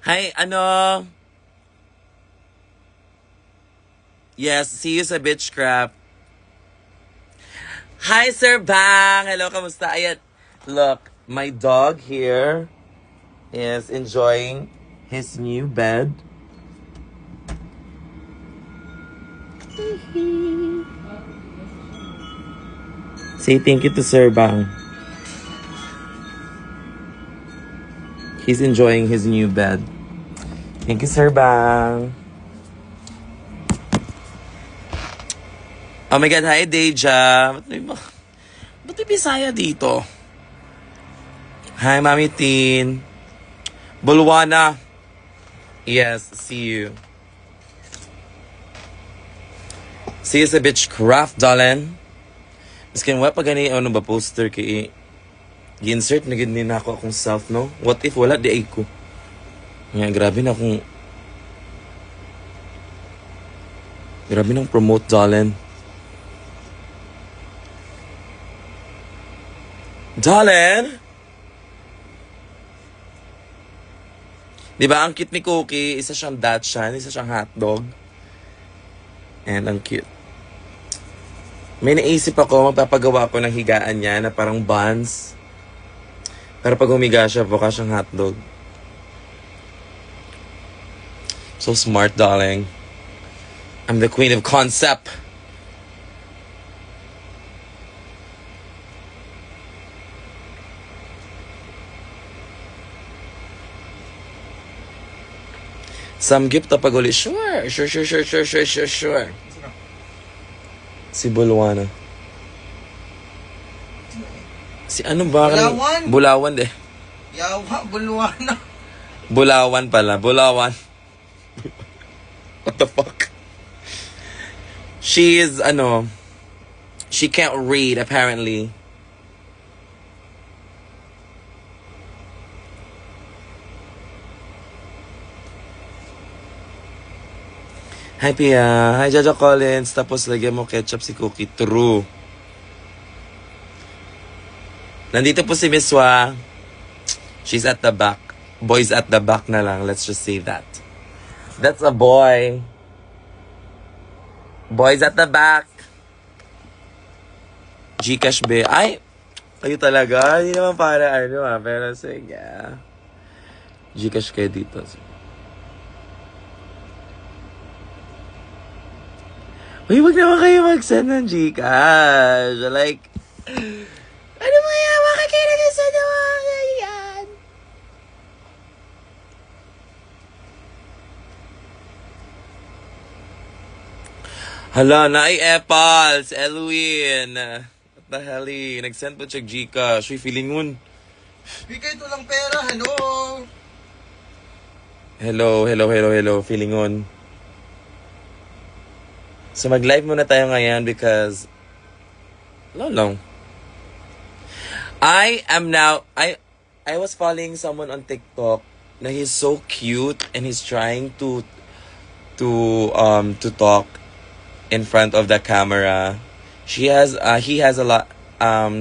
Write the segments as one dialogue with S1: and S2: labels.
S1: Hi, Yes, see you sa Bitchcraft. Hi, Sir Bang! Hello, kamusta? Ayan, look, my dog here is enjoying his new bed. Say thank you to Sir Bang. He's enjoying his new bed. Thank you, Sir Bang. Oh my God, hi, Deja. Ba't may Bisaya dito? Hi, Mami Teen. Bulwana. Yes, see you. See you sa Bitchcraft, darling. Miskin, wala pa gani, ano ba, poster kay i-insert na gini na ako akong self, no? What if wala di ay ko? Nga, grabe na akong... Grabe nang promote, darling. Darling! Diba, ang cute ni Cookie, isa siyang Dachshund, isa siyang hotdog. And ang cute. May naisip ako, magpapagawa ko ng higaan niya na parang buns. Pero pag humiga siya, buka siyang hotdog. So smart, darling. I'm the queen of concept. Some gift na pag uli. Sure. Si Bulwana. Si ano ba?
S2: Bulawan.
S1: Bulawan de.
S2: Yawa, Bulwana.
S1: Bulawan pala. Bulawan. What the fuck? She is, she can't read apparently. Hi, Pia. Hi, Jaja Collins. Tapos, lagyan mo ketchup si Cookie. True. Nandito po si Miss Wa. She's at the back. Boys at the back na lang. Let's just say that. That's a boy. Boys at the back. Gcash be. Ay! Kayo talaga. Hindi naman para pero sige. Gcash kayo dito. Uy, wag naman kayo mag-send ng Gcash. Like, ano mo yan? Bakit kayo nag-send ng mga yan? Hala, naay Epal, si Elwin. What the hell eh? Nag-send po siya Gcash. Uy, feeling nun.
S2: Bigay ito lang pera, hello.
S1: Hello. Feeling on. So mag-live muna tayo ngayon because long. I was following someone on TikTok na he's so cute and he's trying to talk in front of the camera. He has a lot wag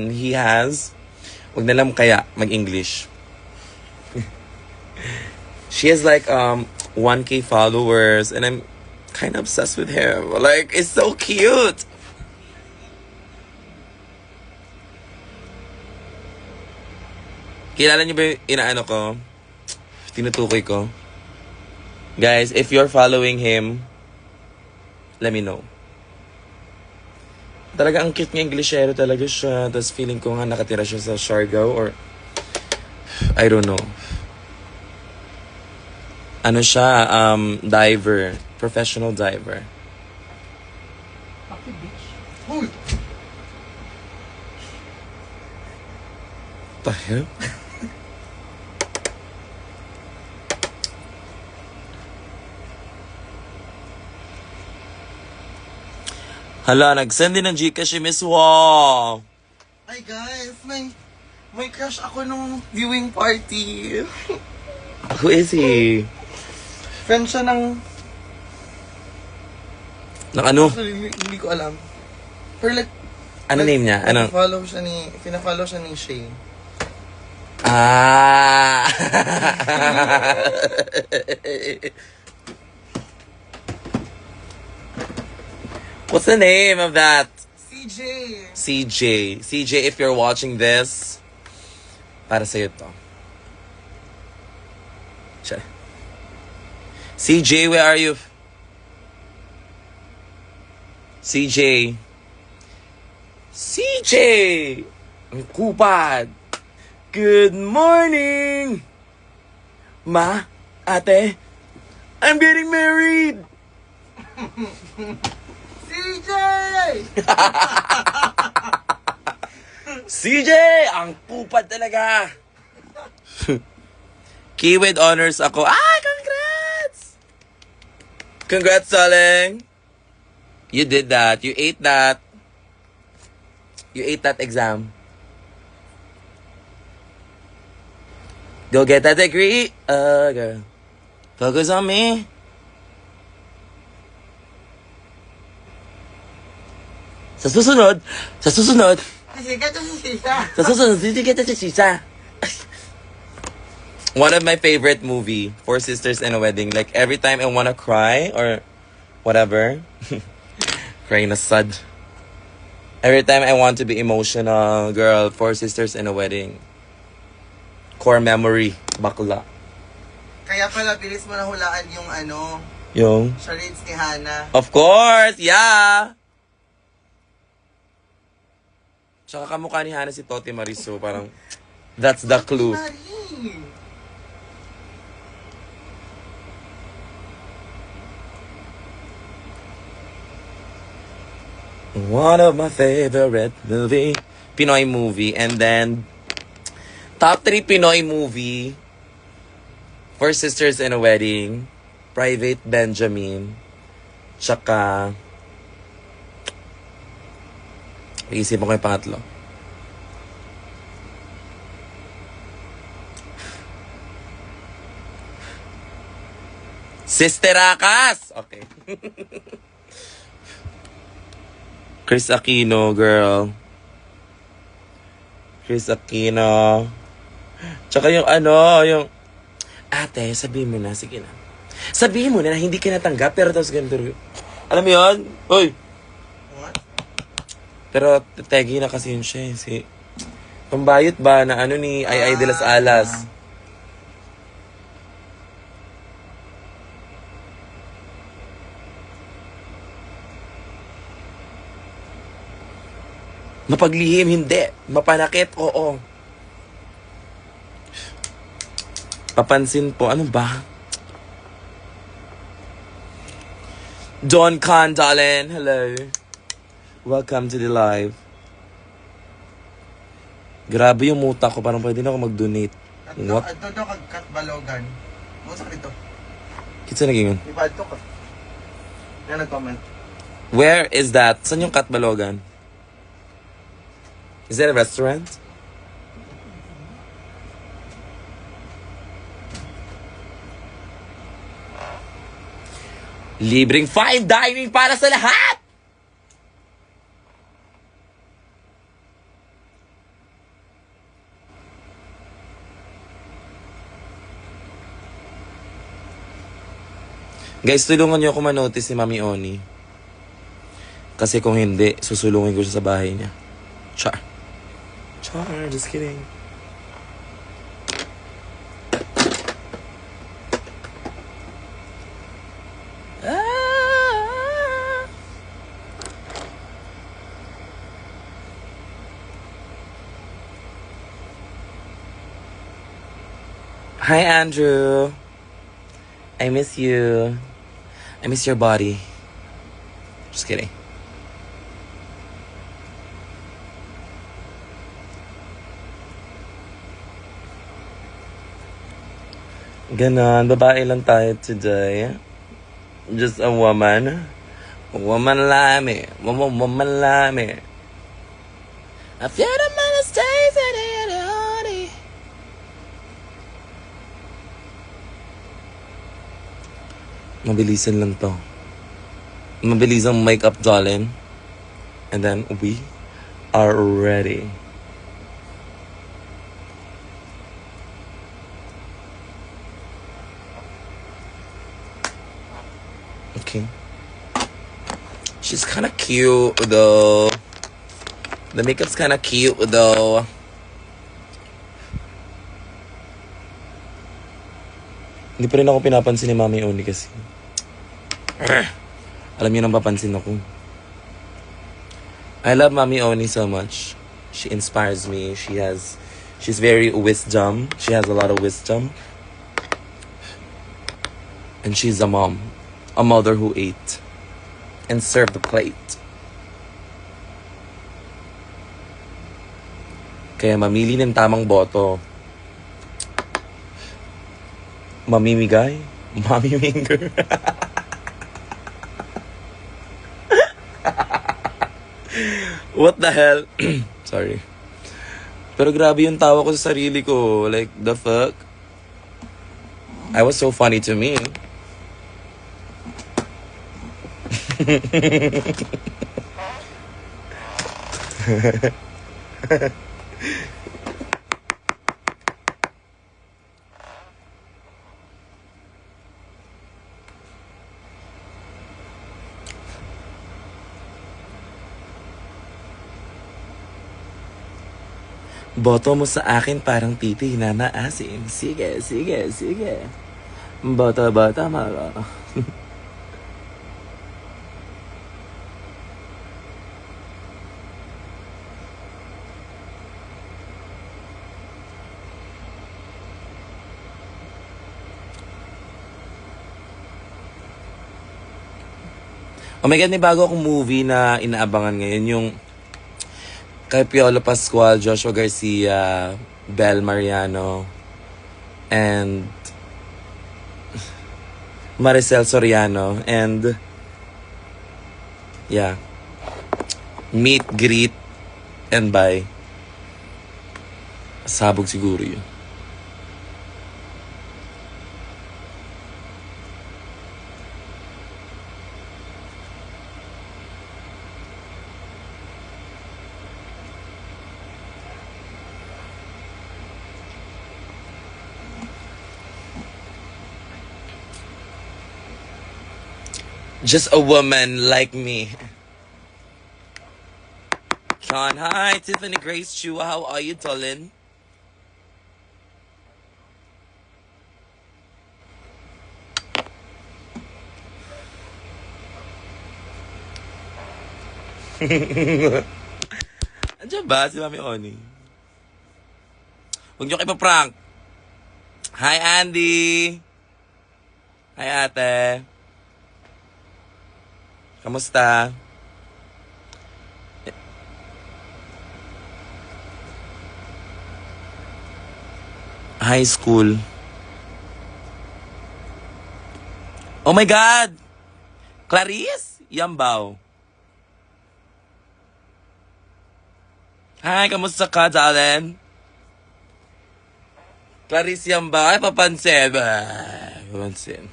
S1: na lang kaya mag-English. She has like 1K followers and I'm kind of obsessed with him. Like, it's so cute. Kilala niyo ba yung inaano ko? Tinutukoy ko. Guys, if you're following him, let me know. Talaga ang cute niya, Englishero talaga siya. Tapos feeling ko nga nakatira siya sa Siargao or I don't know. Ano siya, diver. Professional diver.
S2: Paki beach. Uy!
S1: The hell? Hala, nag-send din ng Gcash si Miss Wa.
S2: Hi guys, may crush ako nung viewing party.
S1: Who is he?
S2: Friend siya ng...
S1: Ng ano?
S2: Actually, hindi ko alam. Pero like...
S1: Ano name niya? Ano?
S2: Pina-follow siya ni Shane.
S1: Ah! What's the name of that?
S2: CJ.
S1: CJ. CJ, if you're watching this, para sa'yo to. Siya. CJ, where are you? CJ. CJ! Ang kupad. Good morning! Ma, ate, I'm getting married!
S2: CJ!
S1: CJ! Ang kupad talaga! Keyword honors ako. Ah, congrats! Congrats, darling! You did that. You ate that. You ate that exam. Go get that degree, girl. Focus on me. Sa susunod,
S2: Sisikat to sisika.
S1: titigit na si Sisa. One of my favorite movie, Four Sisters and a Wedding. Like, every time I wanna cry or whatever, crying na sad. Every time I want to be emotional, girl, Four Sisters and a Wedding. Core memory, bakla.
S2: Kaya pala, bilis mo nahulaan yung ano,
S1: Yung,
S2: charades ni Hana.
S1: of course, yeah! Tsaka kamukha ni Hana si Toti Mariso, parang, that's the clue.
S2: Marie.
S1: One of my favorite movie, Pinoy movie, and then, top 3 Pinoy movie, Four Sisters and a Wedding, Private Benjamin, tsaka, iisipan ko yung pangatlo. Sister Akas! Okay. Chris Aquino, girl. Chris Aquino. Tsaka yung yung... Ate, sabihin mo na. Sige na. Sabihin mo na hindi ka natanggap, pero tapos ganito. Alam mo yun? Uy!
S2: What?
S1: Pero tegi na kasi yun siya. Si... Pambayot ba na ni Ay de las Alas? Mapaglihim, hindi. Mapanakit, oo. Papansin po, ano ba? Don Khan, darling. Hello. Welcome to the live. Grabe yung muta ko. Parang pwede na ako mag-donate. What?
S2: Ato daw kagkat balogan. Mo sa dito.
S1: Kitsa naging yun?
S2: Iba ato ka. Na nag-comment.
S1: Where is that? Saan yung Katbalogan? Is that a restaurant? Libreng fine dining para sa lahat! Guys, tulungan niyo ako manotice si Mami Oni. Kasi kung hindi, susulungin ko siya sa bahay niya. Char. Char, just kidding. Ah. Hi, Andrew. I miss you. I miss your body. Just kidding. Ganon, babae lang tayo today. Just a woman. Woman lame. Woman lame. A few of my stays at the honey. Mabilisan lang to. Mabilisang makeup, darling. And then we are ready. Cookie. She's kind of cute though. The makeup's kind of cute though. Hindi pa rin ako pinapansin ni Mami Oni kasi. Alam niyo nang papansin ako. I love Mami Oni so much. She inspires me. She's very wisdom. She has a lot of wisdom. And she's a mom. A mother who ate. And served the plate. Kaya mamili ng tamang boto. Mamimigay. Mamiminger. What the hell? Sorry. Pero grabe yung tawa ko sa sarili ko. Like, the fuck? I was so funny to me. Boto mo sa akin parang titi na naasim. Sige, sige, sige. Bata-bata mara. Oh my God, may bago akong movie na inaabangan ngayon. Yung kay Piolo Pascual, Joshua Garcia, Bel Mariano, and Maricel Soriano. And yeah, meet, greet, and bye. Sabog siguro yun. Just a woman like me. Sean, hi. Tiffany Grace Chua, how are you, darling? Andiyan ba si Mami Oni? Huwag niyo kayo pa-prank. Hi, Andy. Hi, ate. Kamusta? High school. Oh my God! Clarice? Yambaw. Hi, kamusta ka, darling? Clarice Yambaw. Ay, papansin. Papansin.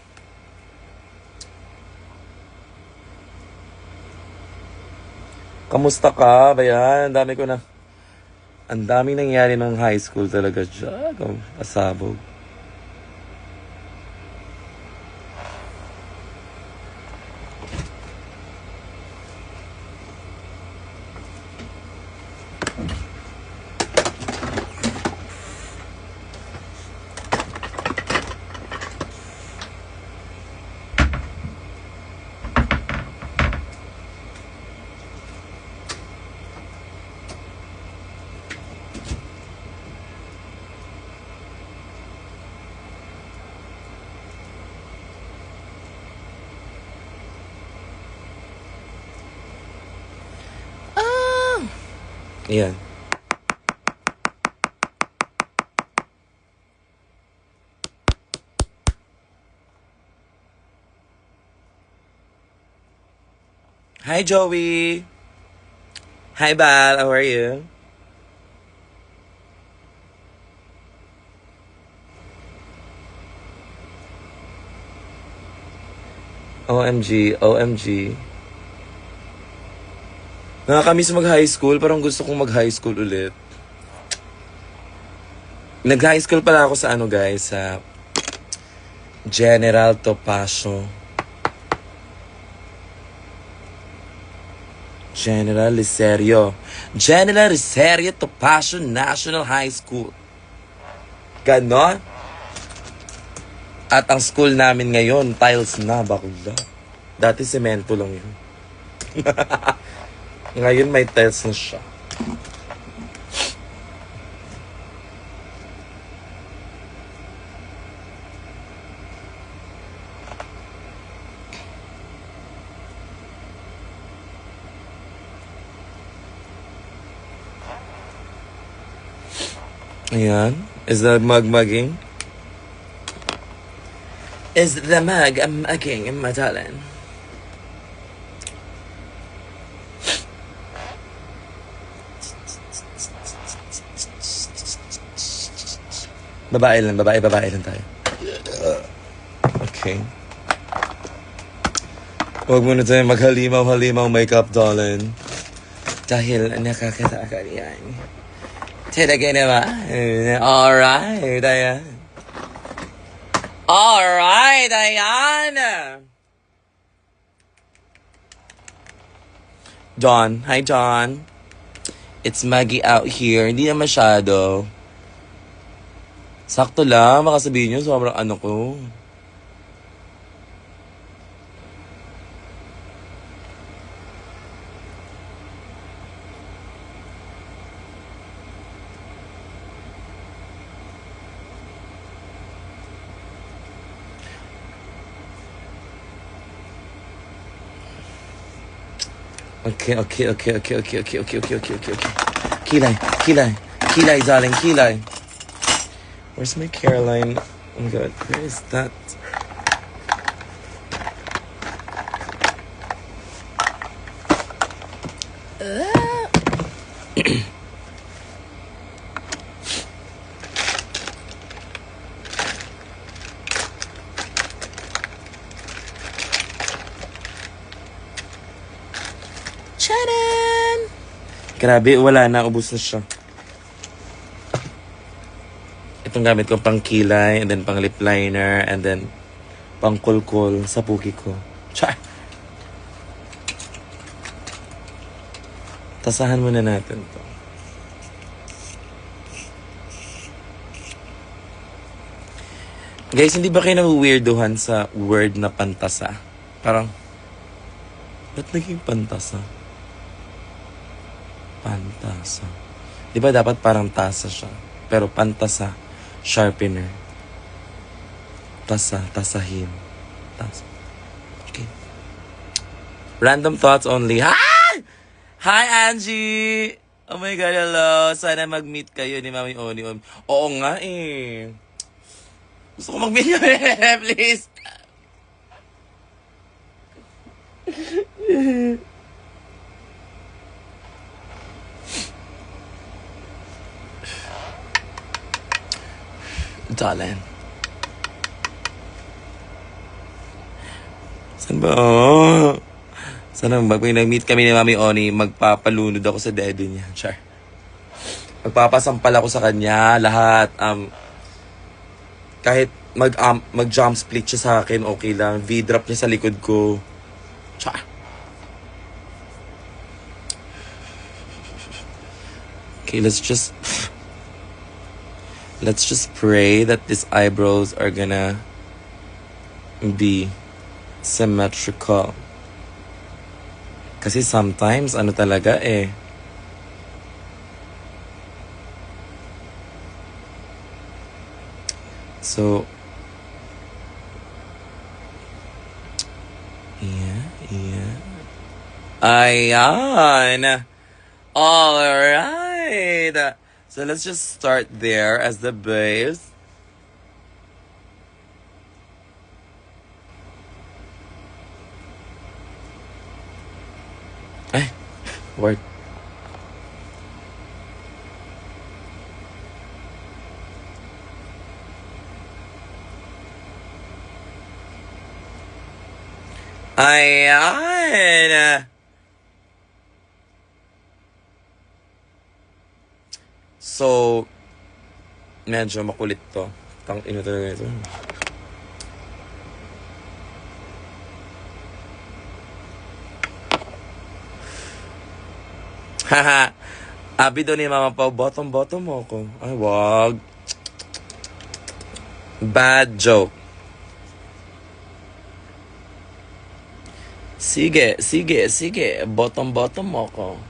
S1: Kamusta ka? Bayan, ang daming nangyari ng high school talaga dyan. Pasabog. Ayan. Hi, Joey. Hi, Bal. How are you? OMG, OMG. Nakakamiss mag-high school. Parang gusto kong mag-high school ulit. Nag-high school pala ako sa guys, sa General Topacio. General Liserio. General Liserio Topacio National High School. Ganon. At ang school namin ngayon, tiles na, bakla. Dati semento lang yun. Ngayon may tiles na siya. Ayan. Is the mug mugging? Is the mug mugging, my darling? Babae lang tayo. Okay. Huwag muna tayo maghalimaw-halimaw makeup, darling. Dahil nakakatakot yan. Talaga naman. Alright, ayan. Alright, ayan. John. Hi, John. It's Maggie out here. Hindi na masyado. Sakto lang. Baka sabihin nyo, sobrang ano ko. Okay. Kilay, darling, kilay. Where's my Caroline? Oh God, where is that? Charan! Grabe, wala na. Ubus na siya. Itong gamit ko pang kilay, and then pang lip liner, and then pang kulkul sa puki ko. Char! Tasahan muna natin to. Guys, hindi ba kayo na-weirdohan sa word na pantasa? Parang, ba't naging pantasa? Pantasa. Di ba dapat parang tasa siya? Pero pantasa, sharpener. Tasahin. Tasa. Okay. Random thoughts only. Hi! Hi, Angie! Oh my God, hello. Sana mag-meet kayo ni Mami Oni. Oo nga eh. Gusto ko mag-meet kami, please. Darling. Saan ba? Sana pag nag-meet kami ni Mami Oni, magpapalunod ako sa dede niya. Char. Magpapasampal ako sa kanya, lahat. Kahit mag-jump split siya sa akin, okay lang. V-drop niya sa likod ko. Char. Okay, let's just pray that these eyebrows are gonna be symmetrical. Kasi sometimes, ano talaga eh. So, yeah. Ayan. Alright. So let's just start there as the base. Ay, word. Ayan. So, medyo makulit to. Tang-ino talaga ito. Haha. Abi doon ni Mama Pao, bottom mo ako. Ay, wag. Bad joke. Sige. Bottom mo ako.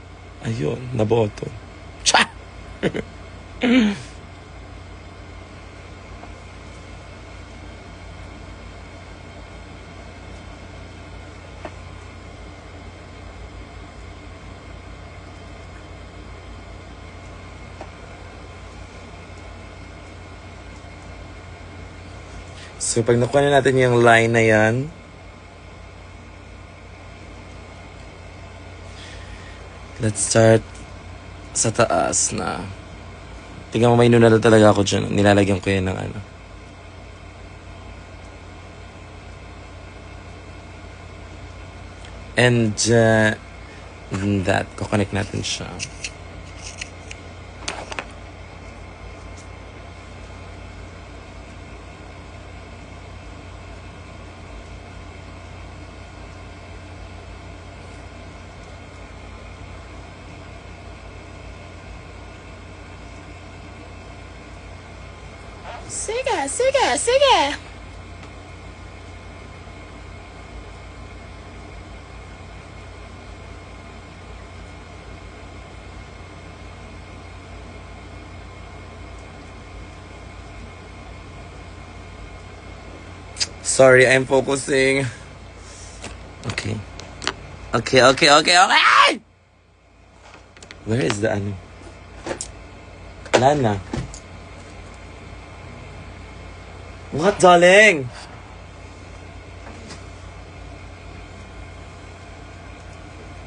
S1: Ayun, naboto. Cha! So, pag nakuha na natin yung line na yan, let's start sa taas na. Tingnan mo, may nunal talaga ako dyan. Nilalagyan ko yan ng ano. And, that, kukonect natin siya. Sige. Sorry, I'm focusing. Okay. Where is the ano? Lana. What, darling?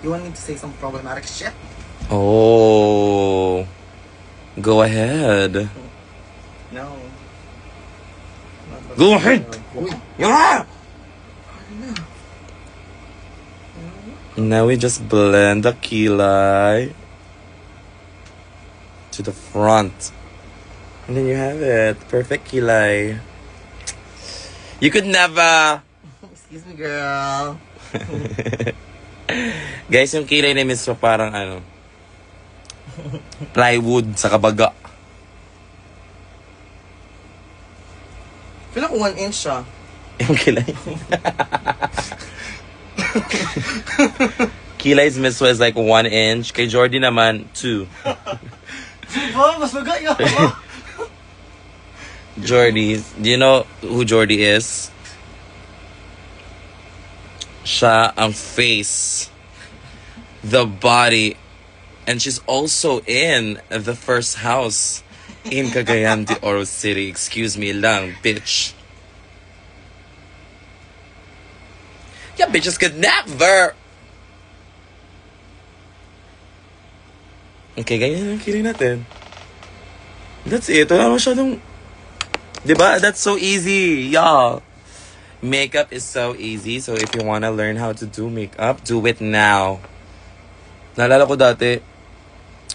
S2: You want me to say some problematic shit?
S1: Oh. Go ahead.
S2: No.
S1: Go ahead.
S2: Uy.
S1: Yeah! Now we just blend the kilay to the front. And then you have it. Perfect kilay. You could never...
S2: Excuse me, girl.
S1: Guys, yung kilay ni Miss Ro parang ano, plywood sa kabaga.
S2: Feel like 1 inch siya.
S1: Yung kilay. Kilay's Miss Ro is like 1 inch. Kay Jordy naman, 2.
S2: Oh, mas magaya.
S1: Jordy, do you know who Jordy is? Siya ang face, the body, and she's also in the first house in Cagayan de Oro City. Excuse me lang, bitch. Yeah, bitches could never. Okay, ganyan ang kilay natin. That's it. Wala masyadong... Diba? That's so easy. Yeah. Makeup is so easy. So if you wanna learn how to do makeup, do it now. Naalala ko dati,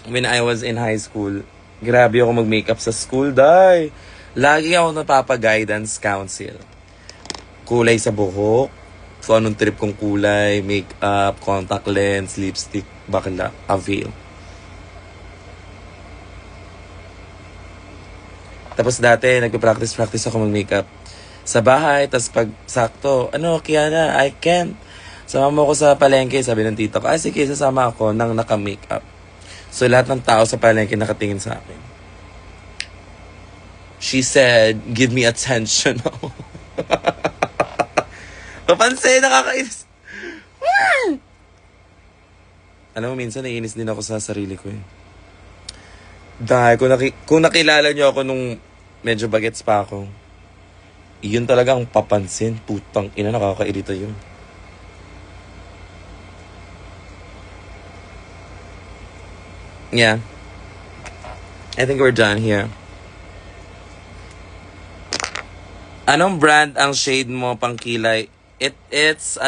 S1: when I was in high school, grabe ako mag-makeup sa school, day. Lagi ako napapa-guidance council. Kulay sa buhok, kung anong trip kong kulay, makeup, contact lens, lipstick, bakla, avail. Tapos dati, nagpa-practice ako mag-makeup sa bahay. Tapos pag sakto, Kiana, I can't. Sama mo ko sa palengke, sabi ng tito ko. Sige, sasama ako nang naka-makeup. So lahat ng tao sa palengke nakatingin sa akin. She said, give me attention. Papansin, nakakainis. Alam mo, minsan naiinis din ako sa sarili ko eh. Dahil kung nakilala niyo ako nung medyo bagets pa ako, yun talagang papansin. Putang ina, nakakairita yun. Yeah. I think we're done here. Anong brand ang shade mo pang kilay? It's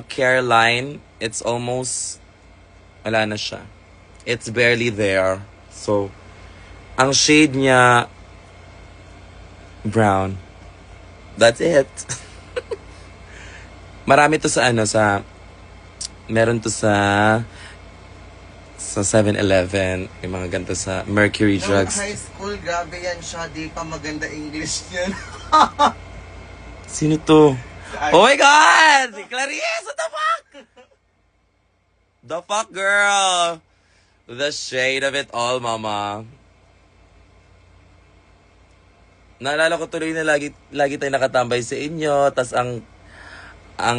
S1: Careline. It's almost wala na siya. It's barely there. So ang shade niya brown. That's it. Marami to sa meron to sa sa 7-Eleven. May mga ganito sa Mercury
S2: Nung
S1: Drugs.
S2: high school, grabe yan siya. Di pa maganda English yan.
S1: Sino to? Oh my God! Clarice, what the fuck? The fuck, girl? The shade of it all, mama. Naalala ko tuloy na lagi tayo nakatambay sa inyo, tas ang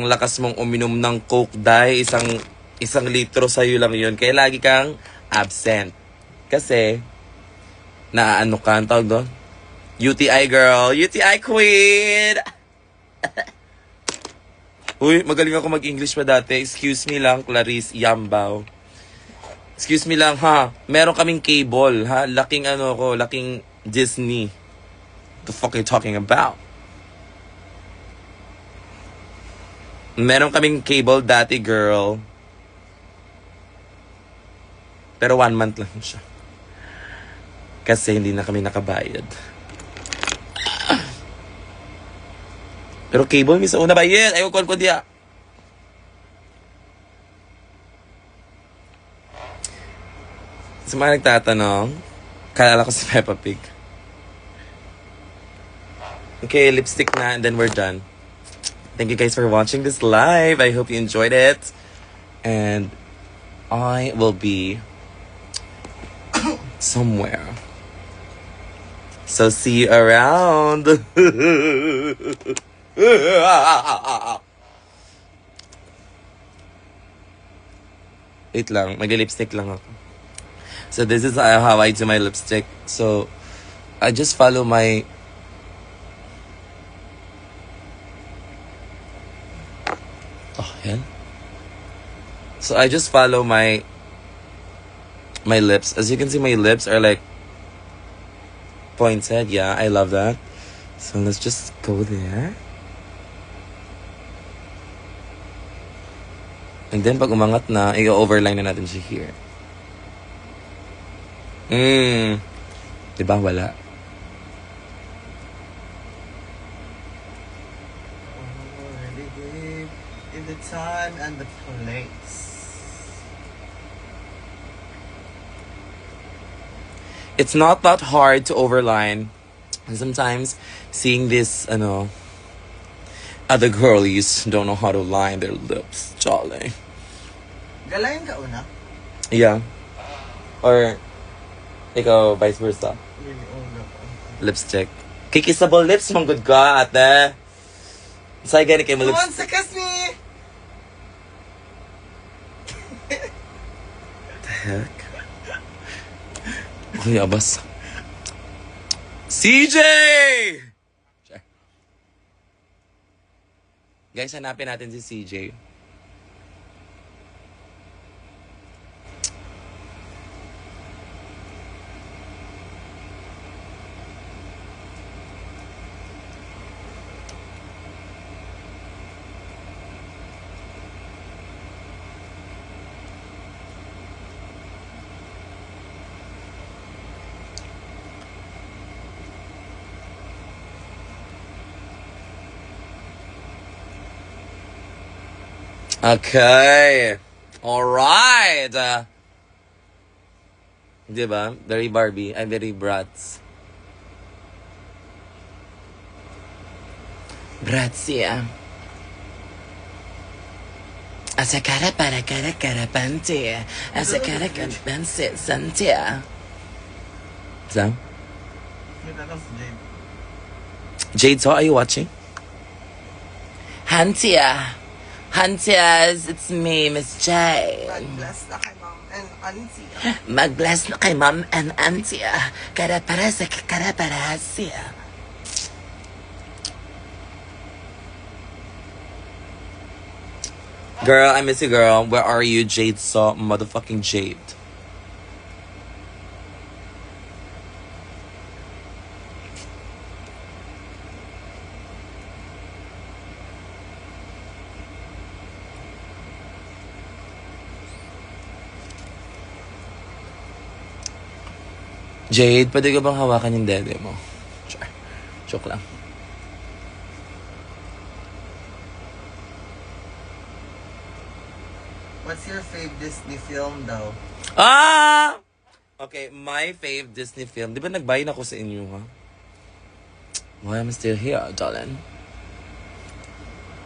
S1: lakas mong uminom ng Coke dahil isang litro sa'yo lang yun. Kaya lagi kang absent. Kasi, naano ka, ang tawag doon? UTI girl, UTI queen! Uy, magaling ako mag-English pa dati. Excuse me lang, Clarice Yambaw. Excuse me lang, ha? Meron kaming cable, ha? Laking Disney. The fuck are you talking about? Meron kaming cable dati, girl. Pero 1 month lang siya. Kasi hindi na kami nakabayad. Pero cable, misa una bayad. Ayaw ko diya. Sa mga nagtatanong, kalala ko si Peppa Pig. Okay, lipstick na and then we're done. Thank you guys for watching this live. I hope you enjoyed it. And I will be somewhere. So see you around. Wait lang, mag-lipstick lang ako. So this is how I do my lipstick. So I just follow my hell. So I just follow my lips. As you can see, my lips are like pointed. Yeah, I love that. So let's just go there. And then pag umangat na, i-overline na natin siya here. Diba wala?
S2: Already gave in the time and the place.
S1: It's not that hard to overline. And sometimes seeing this, other girlies don't know how to line their lips. Jolly.
S2: Galayan ka una?
S1: Yeah. Or, ikaw, vice versa.
S2: Really una pa.
S1: Lipstick. Kikissable lips, mong good ka, ate. Say gani kay mo
S2: Come
S1: lips.
S2: on, sakas me!
S1: The heck? Uy, abas. CJ! Sure. Guys, hanapin natin si CJ. Okay. Alright. Diba? Very Barbie. I'm very Bratz. Bratzy, Asa cara para cara panty. Asa cara panty santia. Sam?
S2: Kita ka si Jade.
S1: Jade, so are you watching? Hantia. Hantias, it's me, Miss Jade.
S2: God-bless na kay mom and auntie.
S1: Mag-bless na kay mom and auntie. Cara para sa cara para siya. Girl, I miss you, girl. Where are you, Jade? So motherfucking Jade. Jade, pwede ka bang hawakan yung dede mo? Sure. Joke lang.
S2: What's your fave Disney film daw?
S1: Ah! Okay, my fave Disney film. Di ba nagbayin ako sa inyo, ha? Why am I still here, darling?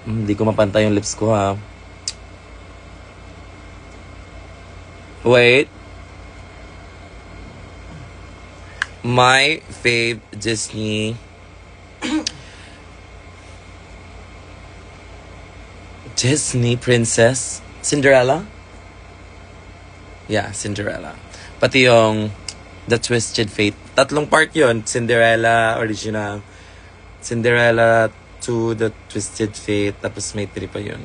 S1: Hindi ko mapantay yung lips ko, ha? Wait. My fave Disney... Disney princess? Cinderella? Yeah, Cinderella. Pati yung The Twisted Fate. Tatlong part yon. Cinderella original. Cinderella 2, The Twisted Fate. Tapos may 3 pa yun.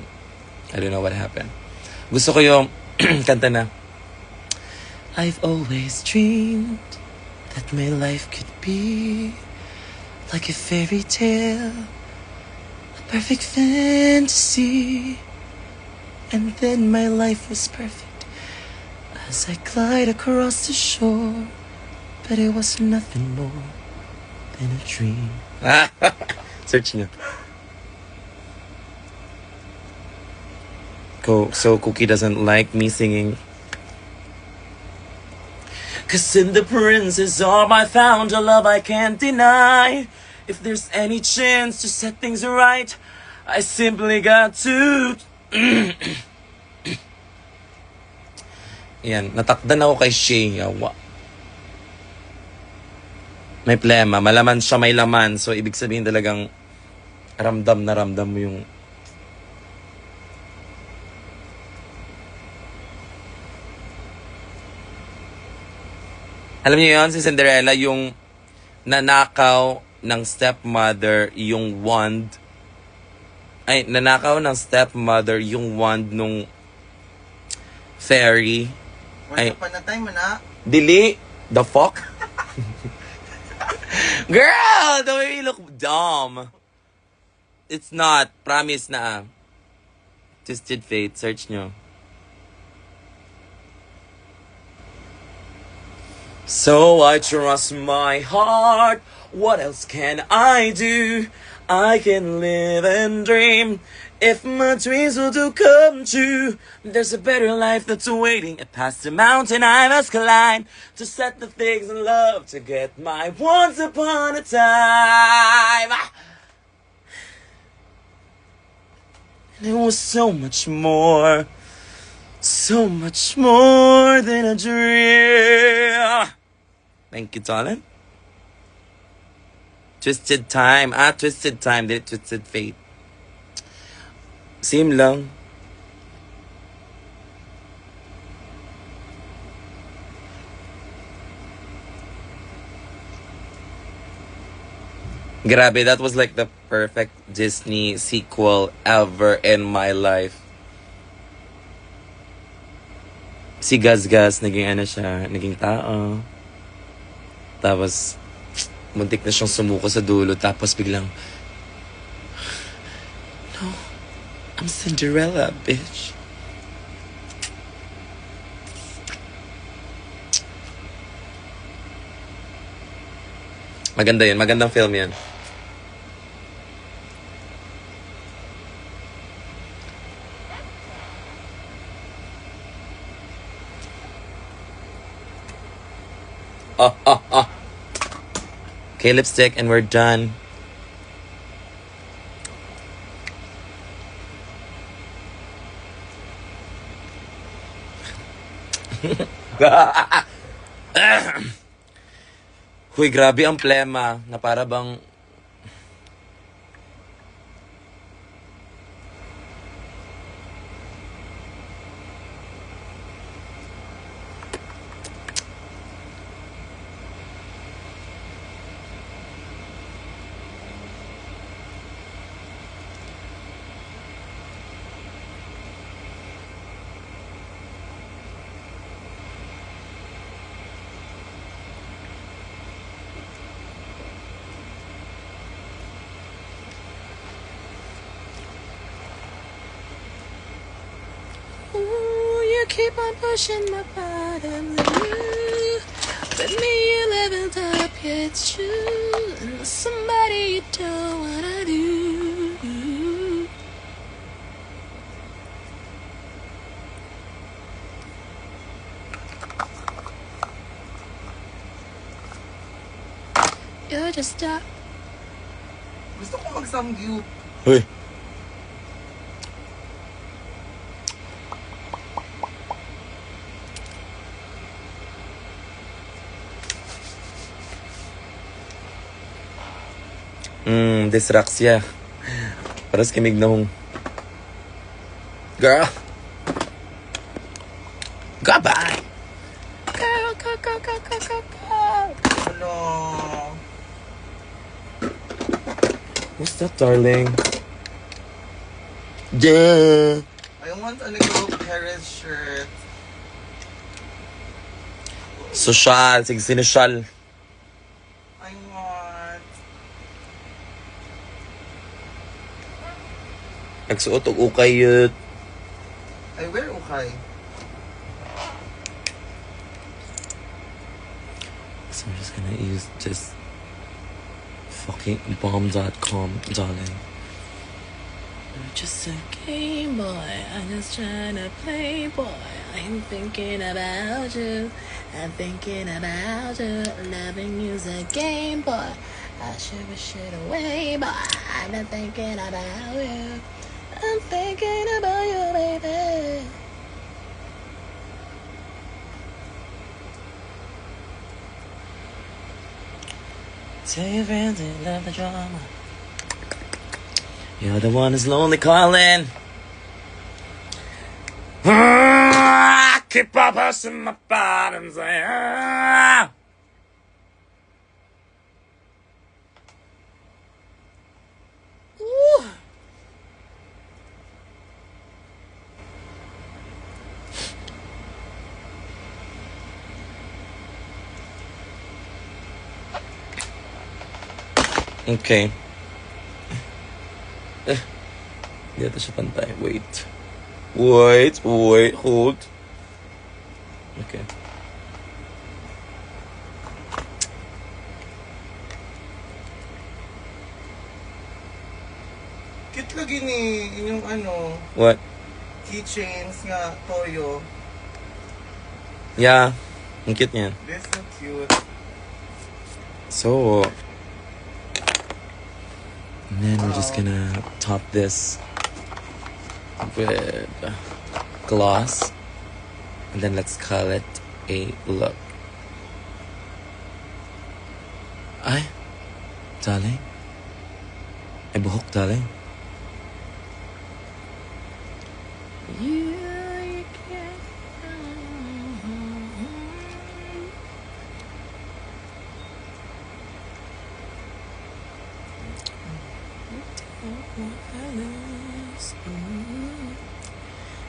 S1: I don't know what happened. Gusto ko yung kanta na. I've always dreamed that my life could be like a fairy tale, a perfect fantasy. And then my life was perfect as I glide across the shore, but it was nothing more than a dream. Search nyo. So Cookie doesn't like me singing. 'Cause in the princess arm I found a love I can't deny. If there's any chance to set things right, I simply got to... Yan, natakdan ako kay Shay. May plema, malaman siya may laman. So, ibig sabihin talagang ramdam na ramdam mo yung... Alam niyo yun, si Cinderella, yung nanakaw ng stepmother yung wand. Ay, nanakaw ng stepmother yung wand nung fairy.
S2: Once upon a time, na.
S1: Dili? The fuck? Girl! The way you look dumb. It's not. Promise na. Twisted Fate. Search nyo. So I trust my heart. What else can I do? I can live and dream. If my dreams will do come true, there's a better life that's waiting. Past the mountain I must climb to set the things in love to get my once upon a time. And it was so much more than a dream. Thank you, darling. Twisted Time. Twisted Time. Twisted Fate. Same lang. Grabe, that was like the perfect Disney sequel ever in my life. Si Gazgaz, naging ano siya, naging tao. Tapos, muntik na siyang sumuko sa dulo. Tapos biglang, no, I'm Cinderella, bitch. Maganda yun. Magandang film yan. Okay, lipstick, and we're done. Huy, grabe ang plema na para bang keep on pushing my bottom, with me you leveled up, yeah, it's true. And somebody you don't wanna do.
S3: You're just a
S2: Gusto ko mag-samgyup.
S1: Hoy. Dysraxia. Paras kimig na hong. Girl. Goodbye. Girl, girl, girl, girl, girl, girl, girl.
S2: Ano?
S1: What's that, darling? Yeah.
S2: I want a little Paris shirt.
S1: Social. Sige, sinusyal.
S2: I want...
S1: Nagsuot og ukay yun.
S2: I wear ukay.
S1: So I'm just gonna use this fucking bomb.com, darling.
S3: You're just a game boy. I'm just trying to play boy. I'm thinking about you. I'm thinking about you. Loving you's a game boy. I should wish it away, boy. I'm not thinking about you. I'm thinking about you, baby.
S1: Tell your friends they love the drama. You're the one who's lonely calling. Keep up pushing my bottoms. Okay. Hindi ito siya pantay. Wait. Hold. Okay.
S2: Cute lagi ni inyong ano,
S1: What?
S2: keychains nga, toyo.
S1: Yeah. Ang cute niyan.
S2: This so cute.
S1: So, and then we're just gonna top this with gloss. And then let's call it a look. Ay, darling. Ay, buhok, darling.
S3: You can.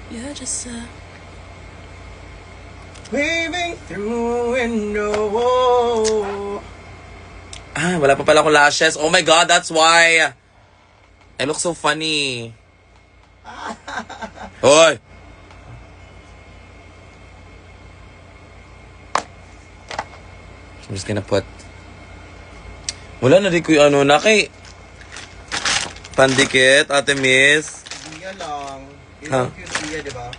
S3: You're just a
S2: Waving through window.
S1: Ah, wala pa pala akong lashes. Oh my God, that's why. I look so funny. Hoy! I'm just gonna put... Wala na rin ko yung ano na kay... Pandikit, Ate Miss.
S2: Diya lang. Yun
S1: Ha?
S2: ang cute diya, di ba?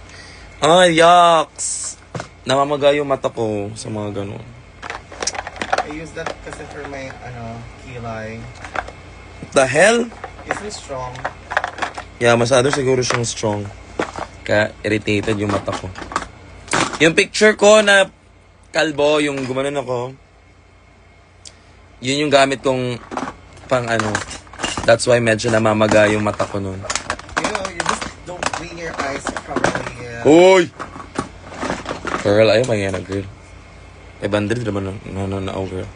S1: Ay, yucks! Namamaga yung mata ko sa mga ganun.
S2: I use that kasi for my, kilay.
S1: What the hell?
S2: It's so strong.
S1: Yeah, masyado siguro siyang strong. Kaya irritated yung mata ko. Yung picture ko na kalbo, yung gumanon ako, yun yung gamit kong pang ano. That's why medyo namamaga yung mata ko nun.
S2: You just don't clean your eyes properly.
S1: Uy! Girl, ayaw ba yan, girl? Eh, bandrid naman na girl.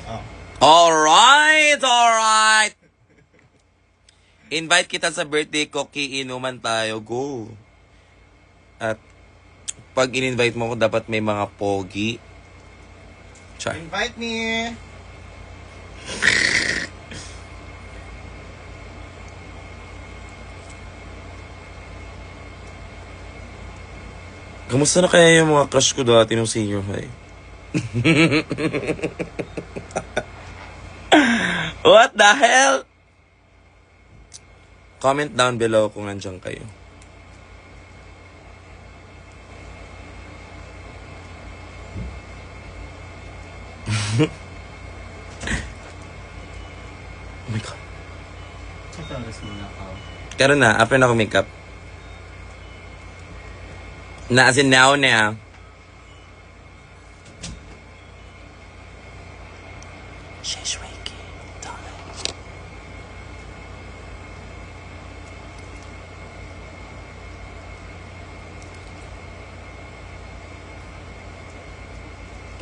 S2: Oh.
S1: Alright! Invite kita sa birthday ko, inuman tayo. Go! At pag in-invite mo ko, dapat may mga pogi. Char.
S2: Invite me.
S1: Kamusta na kaya yung mga crush ko dati nung senior high? What the hell? Comment down below kung nandiyan kayo.
S2: Relax muna ako.
S1: Karon na, after na ako makeup. Na, as in now na. She's waking, darling.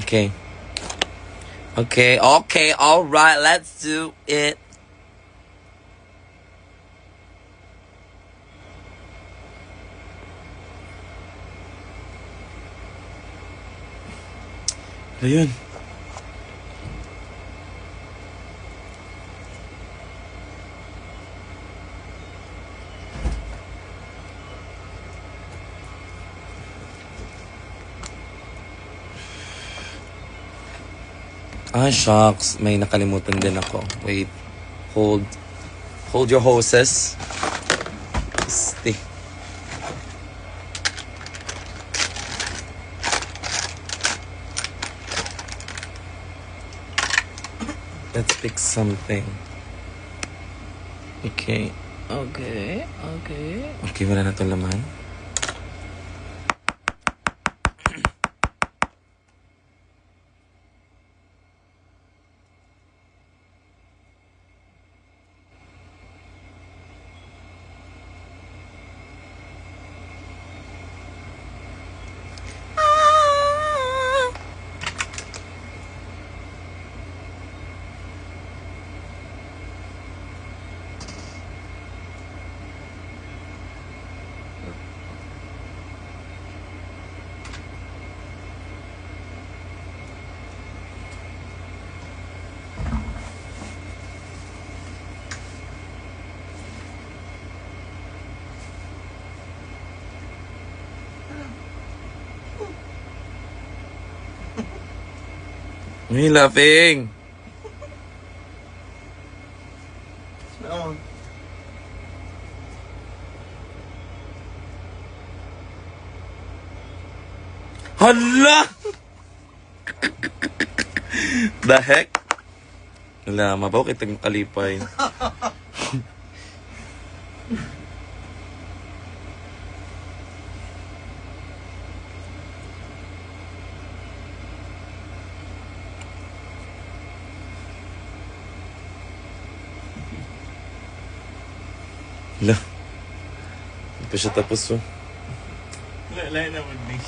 S1: Okay. Okay, alright, let's do it. Ayun. Ah, shucks. May nakalimutan din ako. Wait. Hold your horses. Stay. Let's pick something. Okay.
S3: Okay.
S1: Okay, wala na itong laman. May laughing.
S2: Oo.
S1: Hala! The heck? Wala, mabaw kitang kalipay. Hala. Hindi pa siya tapos, oh.
S2: Lain naman ni.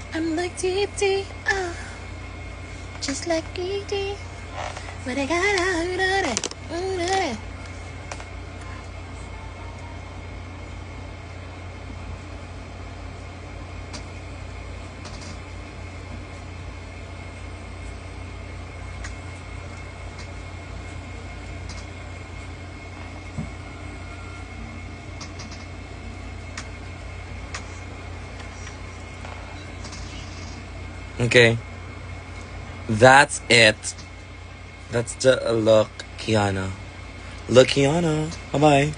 S3: I'm like TT, just like ET. But I got out, you know that.
S1: Okay. That's it. That's the look, Kiana. Look, Kiana. Bye-bye.